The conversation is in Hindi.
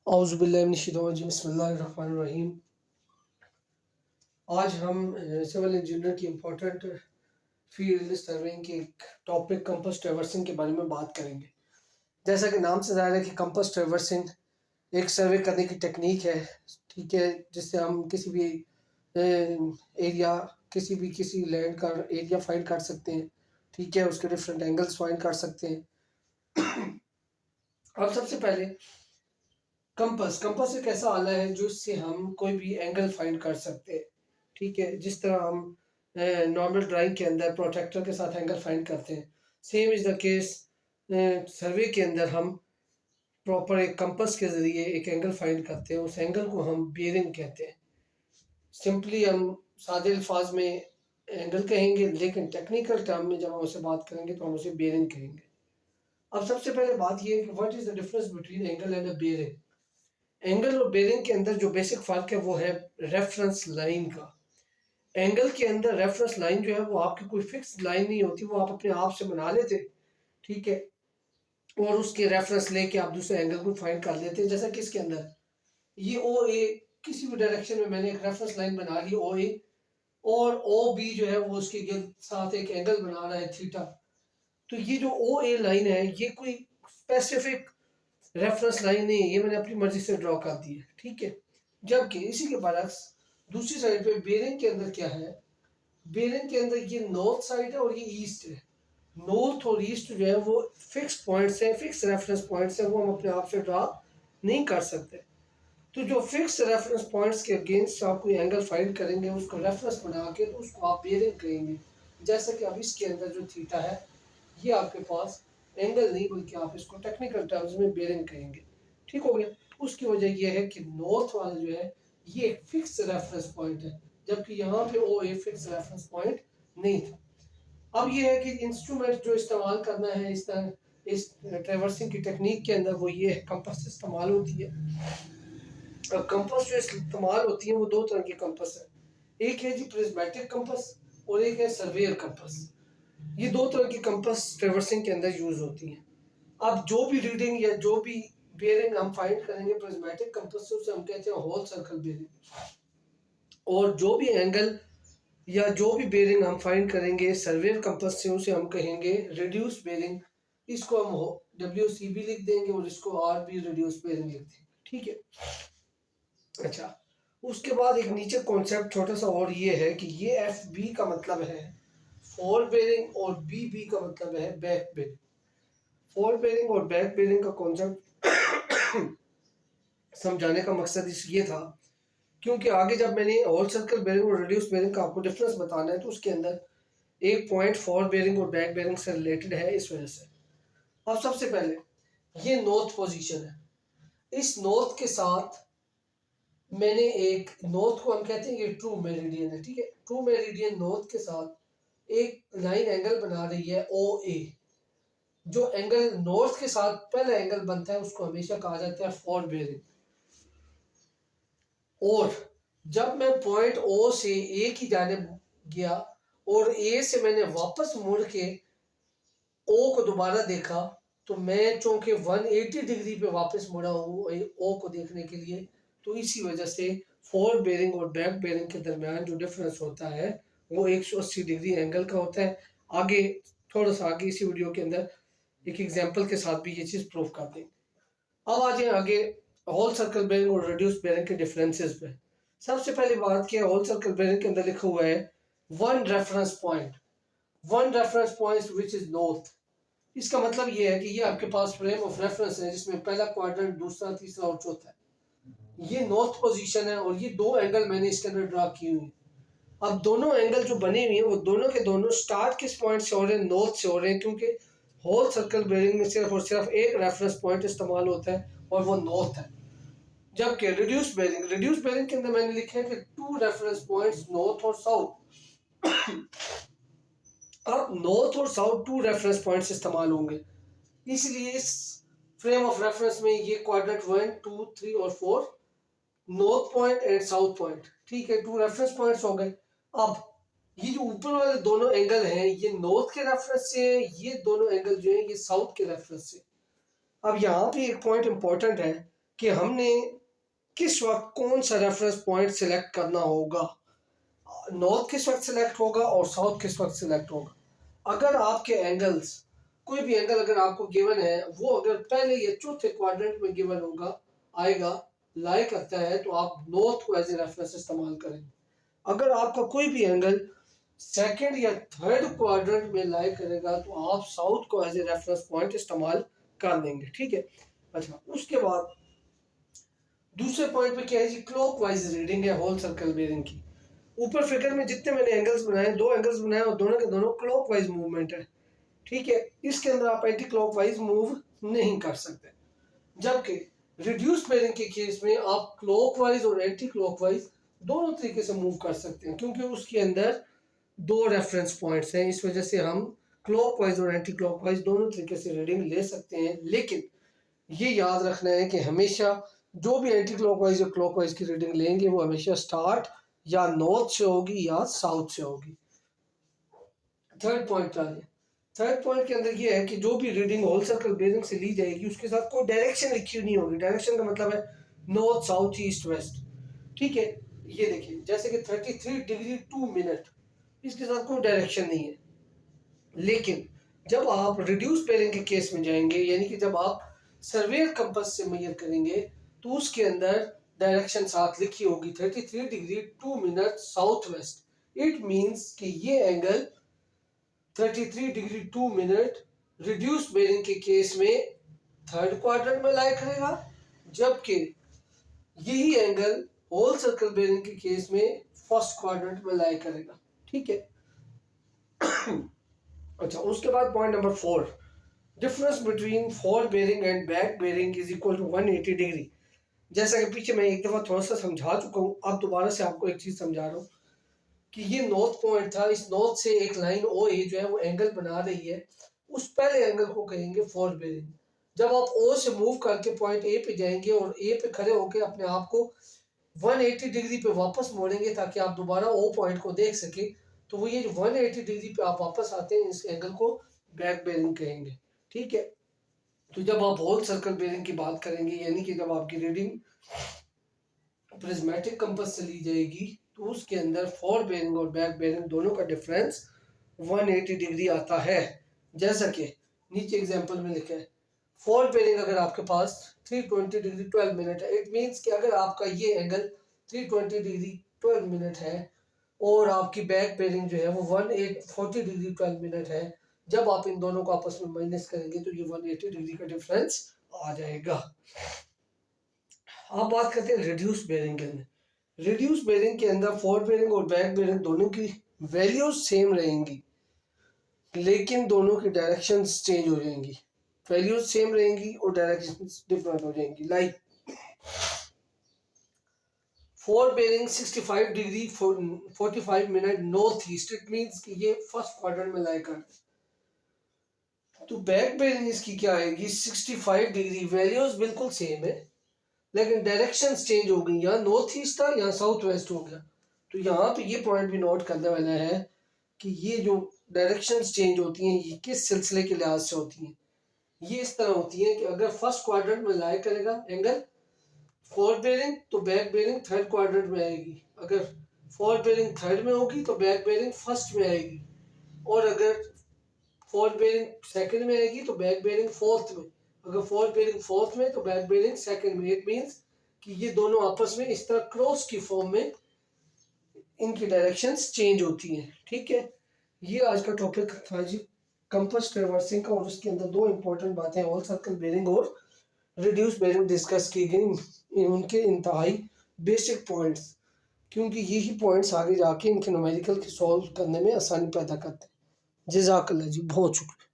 औज़ुबिल्लाहि बिस्मिल्लाहिर्रहमानिर्रहीम। आज हम सिविल इंजीनियर की इम्पोर्टेंट फील्ड सर्वेइंग के एक टॉपिक कंपास ट्रैवर्सिंग के बारे में बात करेंगे। जैसा कि नाम से ज़ाहिर है कि कंपास ट्रैवर्सिंग एक सर्वे करने की टेक्निक है, ठीक है, जिससे हम किसी भी एरिया किसी लैंड का एरिया फाइंड कर सकते हैं, ठीक है, उसके डिफरेंट एंगल्स फाइंड कर सकते हैं। अब सबसे पहले कंपास कंपास एक ऐसा आला है जिससे हम कोई भी एंगल फाइंड कर सकते हैं, ठीक है। जिस तरह हम नॉर्मल ड्राइंग के अंदर प्रोट्रैक्टर के साथ एंगल फाइंड करते हैं, सेम इज़ द केस सर्वे के अंदर हम प्रॉपर एक कंपास के ज़रिए एक एंगल फाइंड करते हैं। उस एंगल को हम बेयरिंग कहते हैं। सिंपली हम सादे अल्फाज में एंगल कहेंगे, लेकिन टेक्निकल टर्म में जब हम उसे बात करेंगे तो हम उसे बेयरिंग कहेंगे। अब सबसे पहले बात यह है कि what is the difference between angle and a bearing. Angle और बेयरिंग के अंदर जो बेसिक फ़र्क है वो है रेफरेंस लाइन का। एंगल के अंदर रेफरेंस लाइन जो है वो आपकी कोई फिक्स लाइन नहीं होती, वो आप अपने आप से बना लेते, ठीक है, और उसके रेफरेंस लेके आप दूसरे एंगल को फाइंड कर लेते हैं। जैसा कि इसके अंदर ये ओ ए किसी भी डायरेक्शन में मैंने एक रेफरेंस लाइन बना ली ओ ए, और ओ बी जो है वो उसके साथ एक एंगल बना रहा है थीटा। तो ये जो ओ ए लाइन है ये कोई स्पेसिफिक रेफरेंस लाइन नहीं है, ये मैंने अपनी मर्जी से ड्रॉ कर दी है, ठीक है। जबकि इसी के बरक्स दूसरी साइड पे बेयरिंग के अंदर क्या है, बेयरिंग के अंदर ये नॉर्थ साइड है और ये ईस्ट है। नॉर्थ और ईस्ट जो है वो फिक्स पॉइंट्स हैं, फिक्स रेफरेंस पॉइंट्स हैं, वो हम अपने आप से ड्रॉ नहीं कर सकते। तो जो फिक्स रेफरेंस पॉइंट्स के अगेंस्ट आप कोई एंगल फाइंड करेंगे, उसको रेफरेंस बना के तो उसको आप बेयरिंग कहेंगे। जैसे कि अब इसके अंदर जो थीटा है ये आपके पास एंगल नहीं, बल्कि आप इसको टेक्निकल टर्म्स में बेयरिंग कहेंगे, ठीक हो गया। उसकी वजह यह है कि नॉर्थ वाला जो है ये एक फिक्स रेफरेंस पॉइंट है, जबकि यहाँ पे ओ ए फिक्स रेफरेंस पॉइंट नहीं था। अब ये है कि इंस्ट्रूमेंट जो इस्तेमाल करना है इस तरह इस ट्रैवर्सिंग की टेक्निक के अंदर वो ये है कंपास इस्तेमाल होती है। अब कंपास जो इस्तेमाल होती है वो दो तरह की कंपास है। एक है जी प्रिज्मेटिक कंपास और एक है सर्वेयर कंपास। ये दो तरह की कंपास ट्रैवर्सिंग के अंदर यूज होती हैं। अब जो भी रीडिंग या जो भी बेयरिंग हम फाइंड करेंगे प्रिज्मेटिक कंपास से, उसे हम कहते हैं होल सर्कल बेयरिंग। और जो भी एंगल या जो भी बेयरिंग हम फाइंड करेंगे सर्वेयर कंपास से, उसे हम कहेंगे रिड्यूस बेयरिंग। इसको हम WC भी लिख देंगे और इसको आर भी रिड्यूस बेयरिंग लिख देंगे, ठीक है। अच्छा, उसके बाद एक नीचे कॉन्सेप्ट छोटा सा और ये है कि ये FB का मतलब है फॉर बेयरिंग और BB का मतलब है बैक बेयरिंग। फॉर बेयरिंग और बैक बेयरिंग का कॉन्सेप्ट समझाने का मकसद इस ये था क्योंकि आगे जब मैंने होल सर्कल बेयरिंग और रिड्यूस बेयरिंग का आपको डिफरेंस बताना है तो उसके अंदर एक पॉइंट फॉर बेयरिंग और बैक बेयरिंग से रिलेटेड है, इस वजह से। अब सबसे पहले ये नॉर्थ पोजीशन है, इस नॉर्थ के साथ मैंने एक नॉर्थ को हम कहते हैं ये ट्रू मेरिडियन है, ठीक है। ट्रू मेरिडियन नॉर्थ के साथ एक लाइन एंगल बना रही है OA। जो एंगल नॉर्थ के साथ पहला एंगल बनता है उसको हमेशा कहा जाता है फॉर बेयरिंग। और जब मैं पॉइंट O से A की जानिब गया और A से मैंने वापस मुड़ के O को दोबारा देखा, तो मैं चूंकि 180 डिग्री पे वापस मुड़ा हूँ O को देखने के लिए, तो इसी वजह से फॉर बेयरिंग और बैक बेयरिंग के दरमियान जो डिफरेंस होता है वो 180 डिग्री एंगल का होता है। आगे थोड़ा सा आगे इसी वीडियो के अंदर एक एग्जांपल के साथ भी ये चीज़ प्रूव कर देंगे। अब आ जाए आगे होल सर्कल बेयरिंग और रिड्यूस बेयरिंग के डिफरेंसेस पे। सबसे पहली बात क्या है, होल सर्कल बेयरिंग के अंदर लिखा हुआ है one reference point which is north. इसका मतलब ये है कि ये आपके पास फ्रेम ऑफ रेफरेंस है जिसमें पहला क्वाड्रेंट, दूसरा, तीसरा और चौथा है। ये नॉर्थ पोजीशन है और ये दो एंगल मैंने इसके अंदर ड्रा किए हुए हैं। अब दोनों एंगल जो बने हुए हैं वो दोनों के दोनों स्टार्ट किस पॉइंट से हो रहे हैं, नॉर्थ से हो रहे हैं, क्योंकि होल सर्कल बेयरिंग में सिर्फ और सिर्फ एक रेफरेंस पॉइंट इस्तेमाल होता है और वो नॉर्थ है। जबकि रिड्यूस बेयरिंग के अंदर मैंने लिखा है कि टू रेफरेंस पॉइंट्स नॉर्थ और साउथ। अब नॉर्थ और साउथ टू रेफरेंस पॉइंट्स इस्तेमाल होंगे, इसलिए इस फ्रेम ऑफ रेफरेंस में ये क्वाड्रेंट 1, 2, 3 और 4 north point and south point, ठीक है, टू रेफरेंस पॉइंट्स हो गए। अब ये जो ऊपर वाले दोनों एंगल हैं ये नॉर्थ के रेफरेंस से है, ये दोनों एंगल जो है ये साउथ के रेफरेंस से। अब यहाँ पे एक पॉइंट इंपॉर्टेंट है कि हमने किस वक्त कौन सा रेफरेंस पॉइंट सिलेक्ट करना होगा, नॉर्थ किस वक्त सिलेक्ट होगा और साउथ किस वक्त सिलेक्ट होगा। अगर आपके एंगल्स, कोई भी एंगल अगर आपको गिवन है, वो अगर पहले या चौथे क्वाड्रेंट में गिवन होगा आएगा, लाई करता है, तो आप नॉर्थ को एज ए रेफरेंस इस्तेमाल करेंगे। अगर आपका कोई भी एंगल सेकंड या थर्ड क्वाड्रेंट में लाई करेगा तो आप साउथ को एज ए रेफरेंस पॉइंट इस्तेमाल कर देंगे, ठीक है। अच्छा, उसके बाद दूसरे पॉइंट पे क्या है जी, क्लॉकवाइज रीडिंग है होल सर्कल बेरिंग की। ऊपर फिगर में जितने मैंने एंगल्स बनाए, दो एंगल्स बनाए और दोनों के दोनों क्लॉकवाइज मूवमेंट है, ठीक है। इसके अंदर आप एंटी क्लॉकवाइज मूव नहीं कर सकते, जबकि रिड्यूस बेरिंग के केस में आप क्लॉकवाइज और एंटी क्लॉकवाइज दोनों तरीके से मूव कर सकते हैं, क्योंकि उसके अंदर दो रेफरेंस पॉइंट्स हैं। इस वजह से हम क्लॉकवाइज और एंटी क्लॉकवाइज दोनों तरीके से रीडिंग ले सकते हैं। लेकिन ये याद रखना है कि हमेशा जो भी एंटी क्लॉकवाइज या क्लॉकवाइज की रीडिंग लेंगे वो हमेशा स्टार्ट या नॉर्थ से होगी या साउथ से होगी। थर्ड पॉइंट आ गया। थर्ड पॉइंट के अंदर ये है कि जो भी रीडिंग होल सर्कल बेरिंग से ली जाएगी उसके साथ कोई डायरेक्शन लिखी नहीं होगी। डायरेक्शन का मतलब है नॉर्थ साउथ ईस्ट वेस्ट, ठीक है। ये देखिए जैसे कि 33 डिग्री 2 मिनट, इसके साथ कोई डायरेक्शन नहीं है। लेकिन जब आप रिड्यूस बेरिंग के केस में जाएंगे, यानी कि जब आप सर्वेयर कंपास से मेजर करेंगे, तो उसके अंदर डायरेक्शन साथ लिखी होगी 33 degree 2 minute south west. It means कि ये angle 33 degree 2 minute reduce bearing के केस में थर्ड क्वाड्रेंट में लाई करेगा, जबकि यही एंगल होल सर्कल बेरिंग के केस में फर्स्ट क्वाड्रेंट में लाई करेगा, ठीक है। अच्छा, उसके बाद point number 4, difference between fore bearing and back bearing is equal to 180 degree. जैसा कि पीछे मैं एक दफ़ा थोड़ा सा समझा चुका हूँ, अब दोबारा से आपको एक चीज़ समझा रहा हूँ कि ये नॉर्थ पॉइंट था, इस नॉर्थ से एक लाइन ओ ए जो है वो एंगल बना रही है, उस पहले एंगल को कहेंगे फॉर बेरिंग। जब आप ओ से मूव करके पॉइंट ए पे जाएंगे और ए पे खड़े होकर अपने आप को 180 डिग्री पे वापस मोड़ेंगे ताकि आप दोबारा ओ पॉइंट को देख सके, तो वो ये जो 180 डिग्री पे आप वापस आते हैं, इस एंगल को बैक बेरिंग कहेंगे, ठीक है। तो जब आप होल सर्कल बेरिंग की बात करेंगे, यानी कि जब आपकी रीडिंग प्रिज्मेटिक कंपास से ली जाएगी, तो उसके अंदर फॉर बेरिंग और बैक बेरिंग दोनों का डिफरेंस 180 डिग्री आता है। जैसा कि नीचे एग्जांपल में लिखा है, फॉर बेरिंग अगर आपके पास 320 डिग्री 12 मिनट है, इट मींस कि अगर आपका ये एंगल 320 डिग्री 12 मिनट है और आपकी बैक बेरिंग जो है वो 140 डिग्री 12 मिनट है, जब आप इन दोनों को आपस में माइनस करेंगे तो ये 180 डिग्री का डिफरेंस आ जाएगा। अब बात करते हैं रिड्यूस बेरिंग के अंदर। रिड्यूस बेरिंग के अंदर फॉर बेरिंग और बैक बेरिंग दोनों की वैल्यूज सेम रहेंगी, लेकिन दोनों की डायरेक्शंस चेंज हो जाएंगी। वैल्यूज सेम रहेंगी और डायरेक्शंस डिफरेंट हो जाएंगी। Like fore bearing 65 degree 45 minute north east, it means कि ये फर्स्ट क्वाड्रेंट में लाई कर। तो बैक बेरिंग इसकी क्या आएगी 65 डिग्री, वैल्यूज बिल्कुल सेम है लेकिन डायरेक्शंस चेंज हो गई, यहाँ नॉर्थ ईस्ट था यहाँ साउथ वेस्ट हो गया। तो यहाँ पे ये पॉइंट भी नोट करने वाला है कि ये जो डायरेक्शंस चेंज होती हैं ये किस सिलसिले के लिहाज से होती हैं। ये इस तरह होती है कि अगर फर्स्ट क्वाड्रेंट में लाई करेगा एंगल फॉर बेरिंग, तो बैक बेरिंग थर्ड क्वाड्रेंट में आएगी। अगर फॉर बेरिंग थर्ड में होगी तो बैक बेरिंग फर्स्ट में आएगी, और अगर फॉर बेरिंग सेकंड में आएगी तो बैक बेरिंग फोर्थ में। अगर फॉर बेरिंग फोर्थ में तो बैक बेरिंग सेकंड में। इट मींस कि ये दोनों आपस में इस तरह क्रॉस की फॉर्म में इनकी डायरेक्शंस चेंज होती हैं, ठीक है। ये आज का टॉपिक था जी कंपास ट्रैवर्सिंग का, और उसके अंदर दो इंपॉर्टेंट बातें होल सर्कल बेरिंग और रिड्यूस बेरिंग डिस्कस की गई, उनके इंतहाई बेसिक पॉइंट्स, क्योंकि यही पॉइंट्स आगे जाके इनके न्यूमेरिकल के सॉल्व करने में आसानी पैदा करते हैं। जज़ाकल्लाह जी, बहुत शुक्रिया।